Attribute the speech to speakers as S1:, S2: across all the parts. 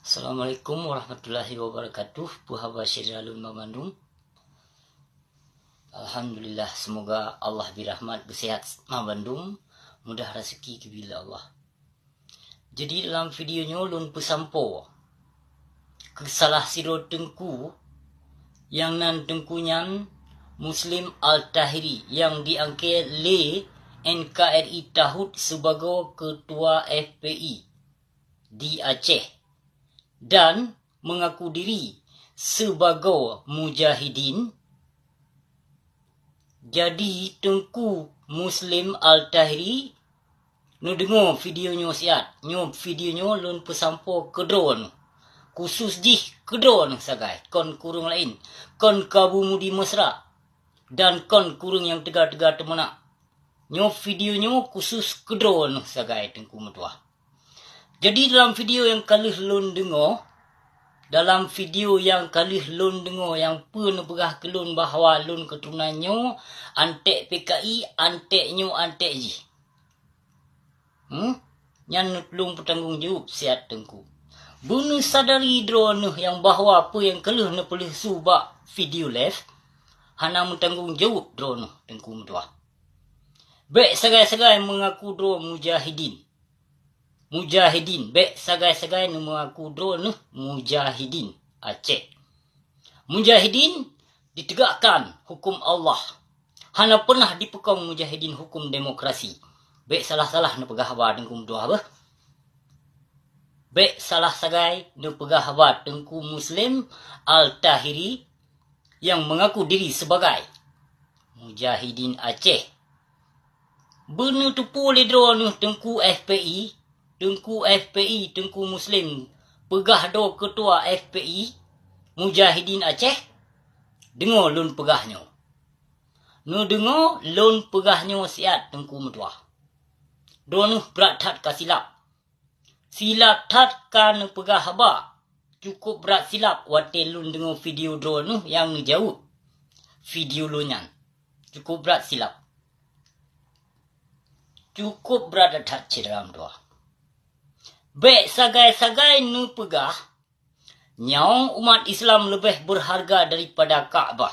S1: Assalamualaikum warahmatullahi wabarakatuh. Puhaba Syiralun Mamandung. Alhamdulillah, semoga Allah birahmat bersihat Mamandung. Mudah rezeki kebila Allah. Jadi dalam videonya lun pesampo kesalah siro tengku yang nan tengkunyan Muslim Al-Tahiri yang diangkat le NKRI Tahut sebagai ketua FPI di Aceh dan mengaku diri sebagai mujahidin. Jadi tengku Muslim Al-Tahiri nu dengar videonya siat, nyo videonya lun pesampo kedron. Khusus jih kedron sagai, kon kurung lain, kon kabumudi mesra dan kon kurung yang tegar-tegar temenak. Nyo videonya khusus kedron sagai tengku metua. Jadi dalam video yang kali lun dengar, yang pun berah ke lun bahawa lun keturunannya antek PKI, anteknyo antek ji. Yang lun bertanggungjawab siat tengku. Bunu sadari drone yang bahawa apa yang keluh na pelih subak video live, hana bertanggungjawab drone tengku metua. Baik sagai-sagai mengaku drone mujahidin. Baik sagai-sagai nu mengaku drone mujahidin Aceh. Mujahidin ditegakkan hukum Allah. Hana pernah dipekong mujahidin hukum demokrasi. Baik salah-salah nu pegah habar tengku dua apa? Baik salah sagai nu pegah habar tengku Muslim Al-Tahiri yang mengaku diri sebagai mujahidin Aceh. Benar tu boleh drone tengku FPI, tengku Muslim pegah do ketua FPI mujahidin Aceh. Dengar lun pegahnya. Nu dengar lun pegahnya siat tengku metua. Drone berat tat ka silap. Silap tat ka nu pegah haba. Cukup berat silap wate lun dengar video drone yang nu jauh. Video lunyan. Cukup berat silap. Cukup berat tat ceram doa. Baik sagai-sagai nu pegah, nyawang umat Islam lebih berharga daripada Kaabah.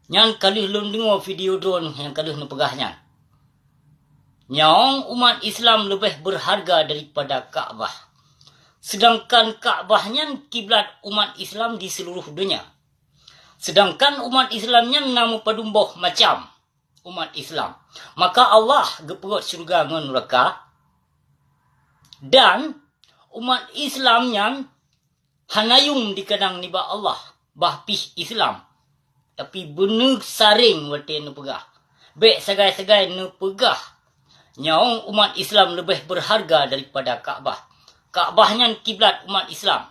S1: Nyan kali lun dengar video drone yang kali nu pegahnya. Nyawang umat Islam lebih berharga daripada Kaabah. Sedangkan Kaabahnya kiblat umat Islam di seluruh dunia. Sedangkan umat Islamnya nama padumboh macam umat Islam. Maka Allah geperut syurga ngan neraka. Dan umat Islam yang hanayung dikadang niba Allah bahpih Islam. Tapi benar saring wate nu pegah. Baik sagai-sagai nu pegah. Nyawang umat Islam lebih berharga daripada Kaabah. Kaabahnya kiblat umat Islam.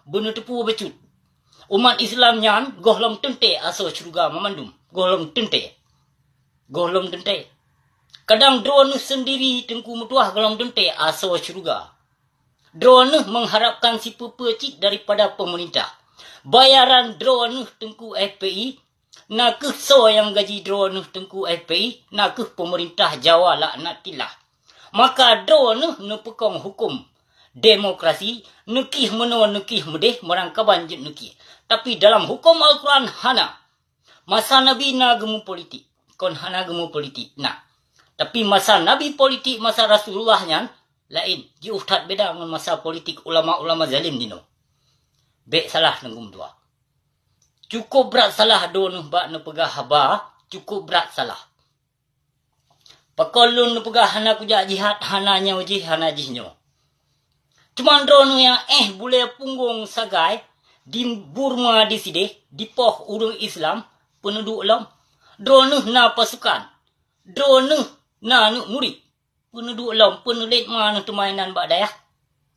S1: Benar tepu becut. Umat Islam yang gohlom tente aso syurga memandum. Gohlom tente. Kadang drone sendiri tengku metuah gohlom tente aso syurga. Drone mengharapkan si pepecik daripada pemerintah. Bayaran drone tengku FPI. Nakeh so yang gaji drone tengku FPI. Nakeh pemerintah Jawa laknatilah. Maka drone nepekong hukum demokrasi. Nekih menua nekih medeh merangkaban jet nekih. Tapi dalam hukum Al-Quran hana. Masa Nabi na gemu politik. Kon hana gemu politik. Nah. Tapi masa Nabi politik, masa Rasulullahnya lain. Ji ustad beda dengan masa politik ulama-ulama zalim dino. Baik salah nenggum dua. Cukup berat salah do nu bak nu pegah haba, cukup berat salah. Pakolun nu pegah hana kujak jihad, hananya wajih, hana jihnyo. Cuman drone yang boleh punggung sagai di Burma di sini, di poh urung Islam, penduduk lam. Drone na pasukan. Drone na nu murid. Penduduk lam, penulit mana temainan bak dayah.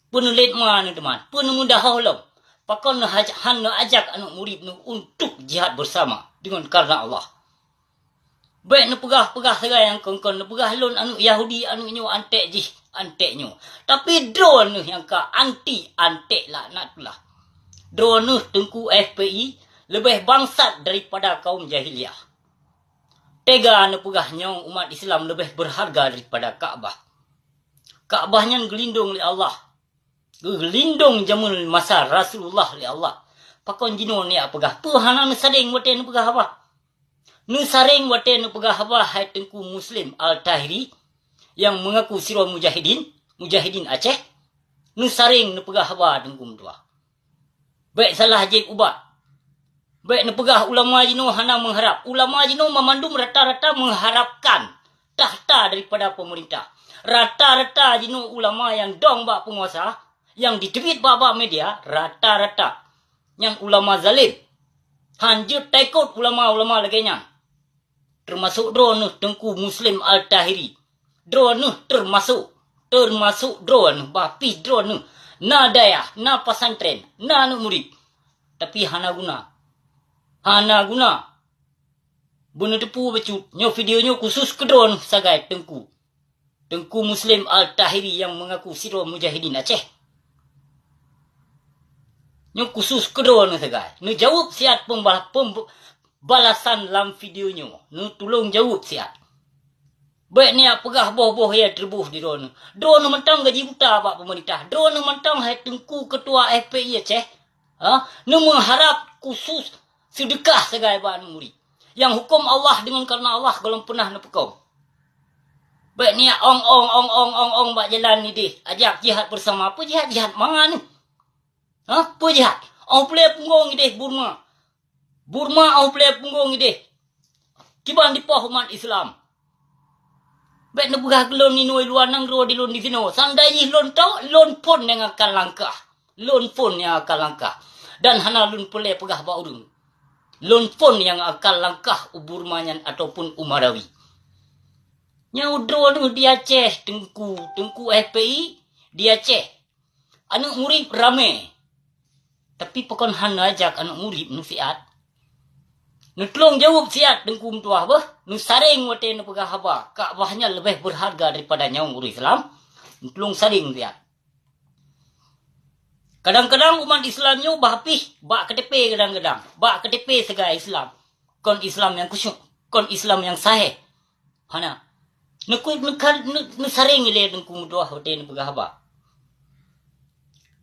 S1: Penulit mana teman. Penemudah lam. Pakon na ajak anak murid nu untuk jihad bersama dengan karena Allah. Baik nu pegah-pegah sagai yang kongkon nu pegah lon anu Yahudi anu nyo antek jih anteknyo. Tapi drone yang ka anti antek laknatullah. Drone tengku FPI lebih bangsat daripada kaum jahiliah. Tega anu pegah nyong umat Islam lebih berharga daripada Kaabah. Kaabahnya gelindung oleh Allah. Lindung jamun masa Rasulullah li Allah. Pakon jino ni apagah. Hana nu saring wate nu pegah apa? Nu saring wate nu pegah apa hai tengku Muslim Al-Tahiri yang mengaku siro mujahidin Aceh. Nu saring nu pegah apa tengku tua. Baik salah Haji Ubat. Baik nu pegah ulama jino hana mengharap. Ulama jino memandum rata-rata mengharapkan tahta daripada pemerintah. Rata-rata jino ulama yang dong bak penguasa, yang ditweet bak media, rata-rata yang ulama zalim. Hanjut taikut ulama-ulama laganya. Termasuk drone tengku Muslim Al-Tahiri. Drone termasuk drone, bapi drone. Na daya, na pesantren, na anak murid. Tapi hana guna. Benda tepu becut. Nyo videonya khusus ke drone sagai tengku Muslim Al-Tahiri yang mengaku siro mujahidin Aceh. Nyo khusus ke drone sagai. Nu jawab siat pembalasan dalam videonya. Nu tolong jawab siat. Baik ni apakah boh-boh ya terbuh di drone. Drone mentang gaji buta pak pemerintah. Drone mentang hai tengku ketua FPI Aceh. Nu mengharap khusus sedekah segai pak murid. Yang hukum Allah dengan karena Allah belum pernah nepekom. Baik ni ong bak jalan ni deh. Ajak jihad bersama. Apa jihad mana ni? Apa jihad? Ong play punggung ni deh Burma ong play punggung ni deh. Kiban di poh umat Islam. Baik nak pegah kelon ni nuai luar nang ro di lon di sini. Sandai ni lon tau, lon pun yang akan langkah. Dan hana lon pulai pegah ba urung. Lon pun yang akan langkah Burmanyan ataupun Umarawi. Nyau dro ni di Aceh tengku FPI di Aceh. Anak murid ramai. Tapi pokon hana ajak anak murid nu siat. Nu tolong jawab siat tengku tuah bah. Nu saring wate nu pegah haba. Kaabahnya lebih berharga daripada nyawa murid Islam. Nu tolong saring siat. Kadang-kadang umat Islamnya bahapih. Bak KTP kadang-kadang. Bak KTP segai Islam. Kon Islam yang kusyuk. Kon Islam yang sahih. Hana. Nu saring ile tengku tuah wate nu pegah haba.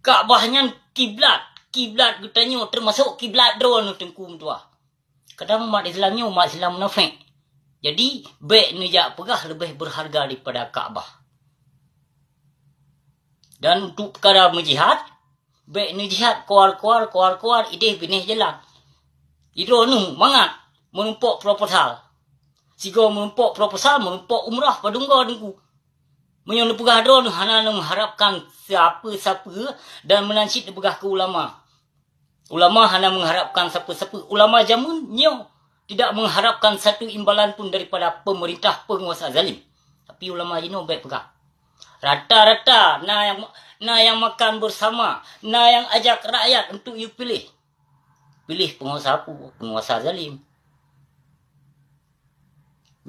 S1: Kaabahnya kiblat. Kiblat katanya termasuk kiblat drone tengku tuah. Kadang umat Islamnya umat Islam munafik. Jadi, baik nejak pegah lebih berharga daripada Kaabah. Dan untuk perkara menjihad, baik nejihad kuar, ideh binih jalan. Itu nu mangat menumpuk proposal. Sigo menumpuk proposal, menumpuk umrah padungga dengku. Menyong pegah drone hana mengharapkan siapa dan menancit pegah ke ulama. Ulama hanya mengharapkan siapa-siapa. Ulama jamun nyo tidak mengharapkan satu imbalan pun daripada pemerintah penguasa zalim. Tapi ulama jino baik pegah. Rata-rata na yang makan bersama, na yang ajak rakyat untuk you pilih. Pilih penguasa zalim.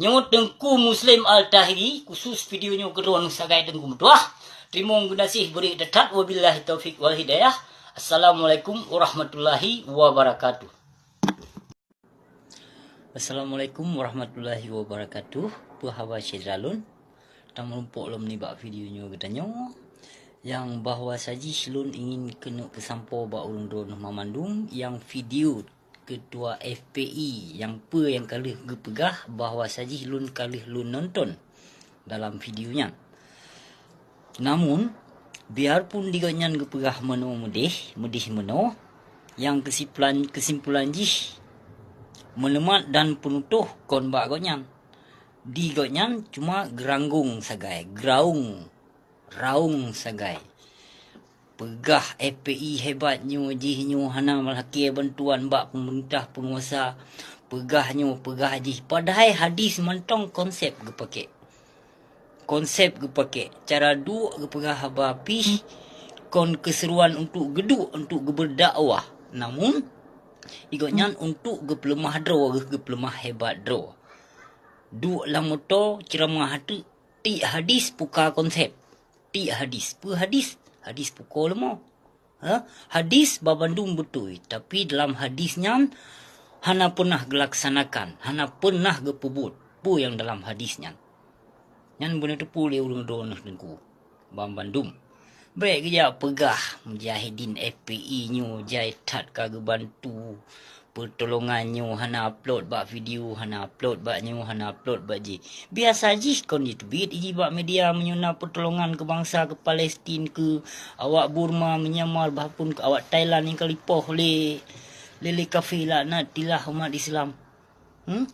S1: Nyo tengku Muslim Al-Tahiri khusus videonya kedua sagai tengku tuah. Terima kasih beri dekat wabillahi taufik wal hidayah. Assalamualaikum warahmatullahi wabarakatuh. Assalamualaikum warahmatullahi wabarakatuh. Puhawa Syedalun. Tang merumpuk lom ni bak videonya katanya. Yang bahawa saji silun ingin kena kesampau bak urung drone memandung. Yang video ketua FPI yang kalih gepegah bahawa saji silun kalih lun nonton dalam videonya. Namun biarpun diganyan gepegah mudih meno yang kesimpulan jih melemat dan penutuh kon bak gonyan digonyan cuma geranggung sagai raung sagai pegah FPI hebatnya jihnyo hana malaki bantuan bak pemerintah penguasa pegah jih padahal hadis mentong konsep cara duk gepegah haba pih kon keseruan untuk geduk untuk berdakwah namun igonyan untuk gepelemah hebat draw duk lamoto ceramah ti hadis puka konsep ti hadis pukul mo hadis babandung betul tapi dalam hadisnya hana pernah gelaksanakan hana pernah gepebut pu yang dalam hadisnya. Yang benar tu pulih urung donah dengku. Bandung. Baik kerja pegah mujahidin FPI nyu jai tat kagak bantu pertolongan nyu hana upload bak video hana upload bak nyu hana upload bak ji. Biasa ji kon itu bit iji bak media menyuna pertolongan ke bangsa ke Palestin ke awak Burma Myanmar bahpun ke awak Thailand yang kalipoh le lele kafilah nak tilah umat Islam.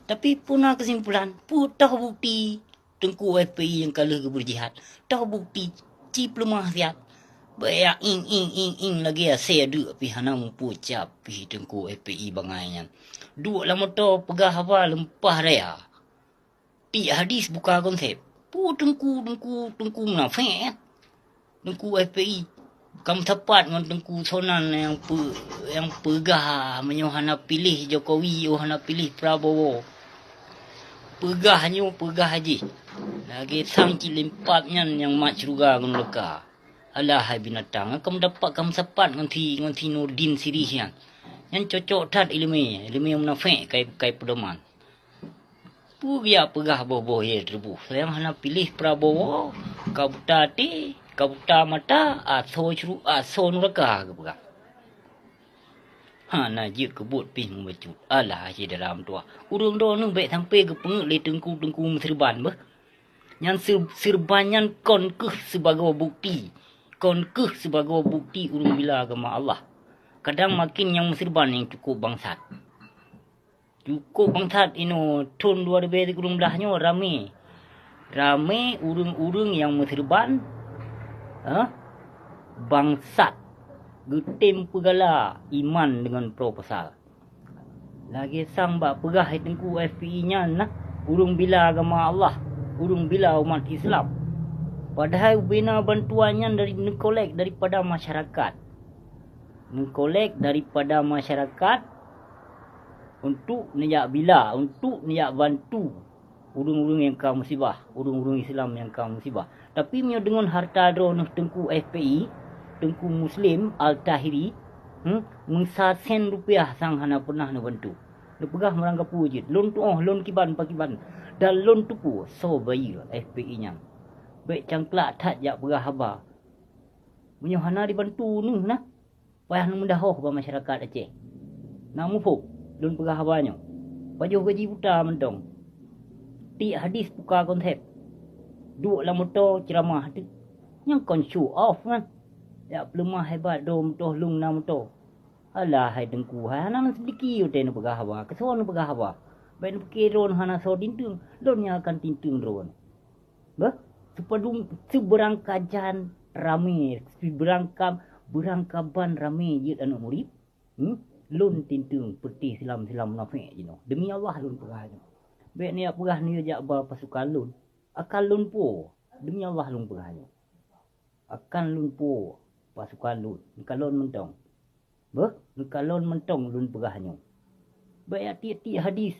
S1: Tapi punah kesimpulan putah bukti tengku FPI yang kalah ke berjihad. Tahu bukti cip lemah siap. Bayak ing lagi ya saya duk pi hana mumpu cap pi tengku FPI bangainya. Duk lah motor pegah apa lempah raya. Ti hadis buka konsep. Pu tengku munafik. Tengku FPI. Kamu tepat dengan tengku sonan yang pegah menyohana pilih Jokowi, hana pilih Prabowo. Pegah haji. Lagi sang cilimpatnya yang mak ceruga gun leka. Alah hai binatang, kamu dapat kamu sepat dengan Nurdin Sirih yang cocok tat ilmu munafik kai pedoman. Pugia pegah boh ye terbuh. Sayang hana pilih Prabowo, kabuta mata aso neraka ke pegah. Hana je kebut pih membacut. Alah je dalam tua. Urung do nu baik sampai ke pengek le tengku serban bah. Yang serbanyan kon ke sebagai bukti. Kon ke sebagai bukti urung bila agama Allah. Kadang makin yang serban yang cukup bangsat. Cukup bangsat ino tahun 2013 nyo rame urung-urung yang serban bangsat. Getim pegala iman dengan proposal. Lagi sang bak pegah tengku FPI nya nah urung bila agama Allah, urung bila umat Islam. Padahal bina bantuannya dari nekolek daripada masyarakat. Nekolek daripada masyarakat untuk niak bila, untuk niak bantu urung-urung yang kau musibah, urung-urung Islam yang kau musibah. Tapi dengan harta drone tengku FPI, tengku Muslim Al-Tahiri, mengsasen rupiah sang hana pernah bantu. Lepegah merangkap wujud. Lon tu lon kiban pakiban. Dan lon tu pu so bayi FPI nya. Baik cangklak tak jak berah haba. Menyohana dibantu ni nah. Payah nak mendahoh ba masyarakat Aceh. Nak mufuk lon berah habanya. Pajuh gaji buta mentong. Ti hadis buka konsep. Duk lah motor ceramah tu. Yang kon show off kan. Ya pelemah hebat do motor lung na motor. Alah hai tengku hai hana sedikit utai nak berah haba. Kesuan nak berah haba. Baik nak ron hana so tintung. Lonnya akan tintung ron. Bah? Seberangkajan rame, berangkaban rame je anak murid. Lun tintung peti silam munafik je no. Demi Allah lun perah je. Baik ni perah ni jak ba pasukan lun. Akan lun po. Demi Allah lun perah je. Akan lun po pasukan lun. Kalon mentong. Bah, kalon mentong lun perahnya. Baik tiap-tiap hadis.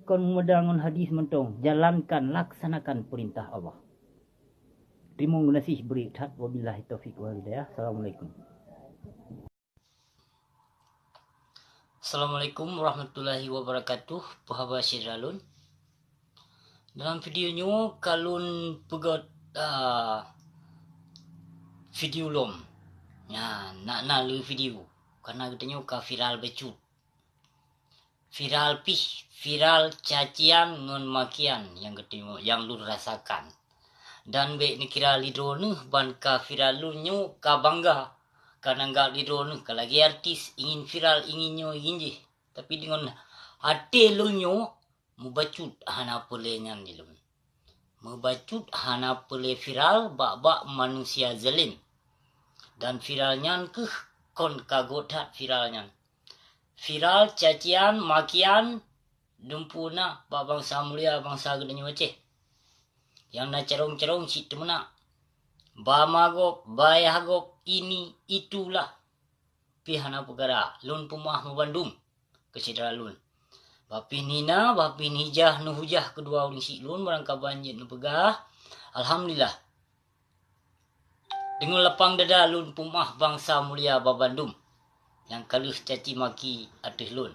S1: Kon medangun hadis mentong, jalankan, laksanakan perintah Allah. Terima kasih beri tat wabillahi taufik wal hidayah. Assalamualaikum. Assalamualaikum warahmatullahi wabarakatuh. Puhaba Syiralun. Dalam video nyo kalun pegot video lom. Ya, nak lu video. Karena katanya ka viral becut. Viral cacian ngon makian yang ketemu yang lu rasakan. Dan baik ni kira lidro ni ban ka viral lu nyu ka bangga karena enggak lidro ni kalau lagi artis ingin viral ingin je. Tapi dengan hati lu nyu mubacut hana pole nyan je lu. Mubacut hana pole viral bak manusia zalim. Dan viralnya ke kon kagotat viralnya. Viral, cacian, makian, dumpuna, bangsa mulia, bangsa gedenya Aceh. Yang nak cerong-cerong situ mana. Bamagop, bayagop, ini, itulah. Pihana pegara, lun pumah membandum. Kesidara lun. Bapin hina, bapin hijah, nuhujah, kedua uling si lun, merangka banjir nupegah. Alhamdulillah. Dengan lapang dada lun pumah bangsa mulia babandum. Yang kalus caci maki atas lun.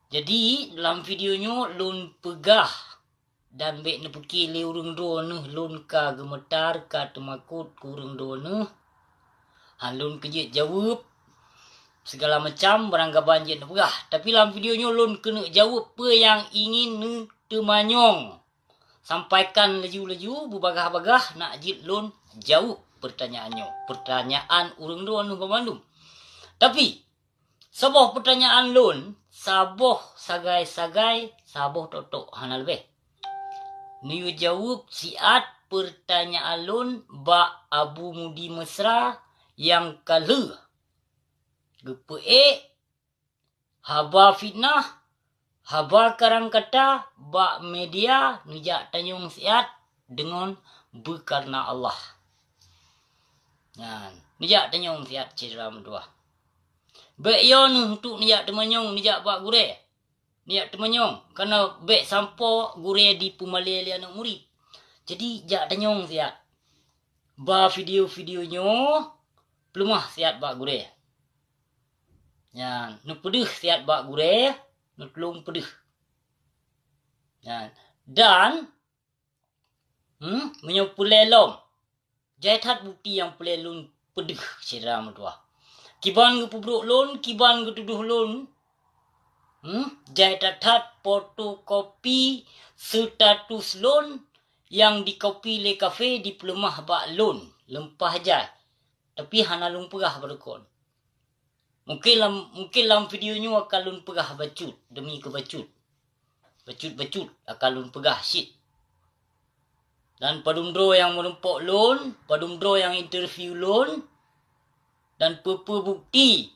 S1: Jadi dalam videonya lun pegah Dan bek ne pekili urung dona lun ka gemetar ka temakut kurung dona. Lun kejut jawab segala macam barang banjir ne pegah. Tapi dalam videonya lun kena jawab apa yang ingin ne temanyong. Sampaikan laju-laju berbagah-bagah nak jit lun jawab pertanyaannya. Pertanyaan urung dona pemandum. Tapi sebuah pertanyaan lun saboh sagai-sagai saboh tok-tok hana lebih. Niu jawab siat pertanyaan lun ba Abu Mudi Mesra yang kala. Gepe haba fitnah, haba karang kata ba media nijak tanyung siat dengan berkarna Allah. Nijak tanyung siat ceram dua. Bek yon untuk nijak temanyong nijak bak gure. Nijak temanyong karena bek sampo gure di pumalele anak murid. Jadi jak tanyong siat. Ba video-videonya pelumah siat bak gure. Nu pedih siat bak gure, nu telung pedih. Dan menyopulelom. Jaitat bukti yang pelelun pedih ceram dua. Kiban gepubruk lon, kiban getuduh lon. Jaitat fotokopi status lon yang dikopi le kafe di pelumah bak lon. Lempah jai. Tapi hana lun pegah berkon. Mungkin dalam videonya akan lun pegah bacut demi kebacut. Bacut akan lun pegah shit. Dan padumdro yang menumpuk lon, padumdro yang interview lon, dan pepe bukti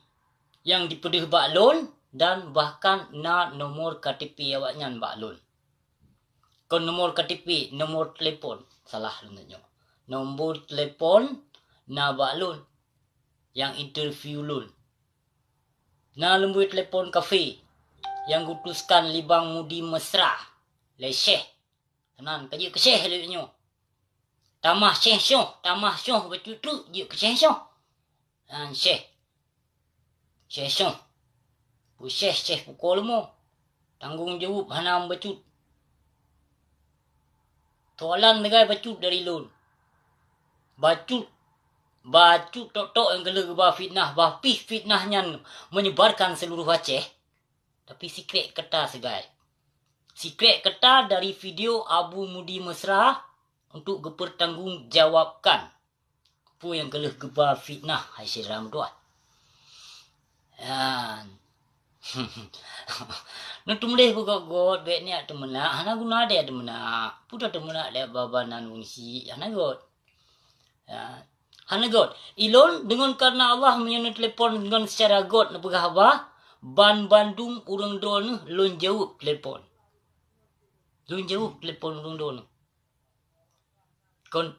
S1: yang dipedih bak lon, dan bahkan na nomor KTP awaknya bak lon. Kon nomor KTP, nomor telefon, salah lunanya. Nombor telefon na bak lon yang interview lon. Na lembu telefon kafe yang gutuskan Libang Mudi Mesra. Leseh. Tenan kaji keseh lewatnya. Tamah syoh betul-betul je keseh syoh. Dan syeh syoh. Syeh pukul mo. Tanggung jawab hana becut. Soalan negai becut dari lon. Bacut tok-tok yang gela bah fitnah. Bah pih fitnahnya menyebarkan seluruh Aceh. Tapi secret kata segai. Secret kata dari video Abu Mudi Mesra untuk dipertanggungjawabkan. Apa yang gela gebah fitnah. Hai siram doa. Nanti mulai buka god. Baik ni ada menak. Hana guna ada menak. Pudah ada menak dia babanan wungsi. Hana god. Hana god. Ilon dengan karena Allah menyana telefon dengan secara god. Nak pegah apa? Ban Bandung urang drone lon jawab telefon. Lon jawab telefon urang drone. Kon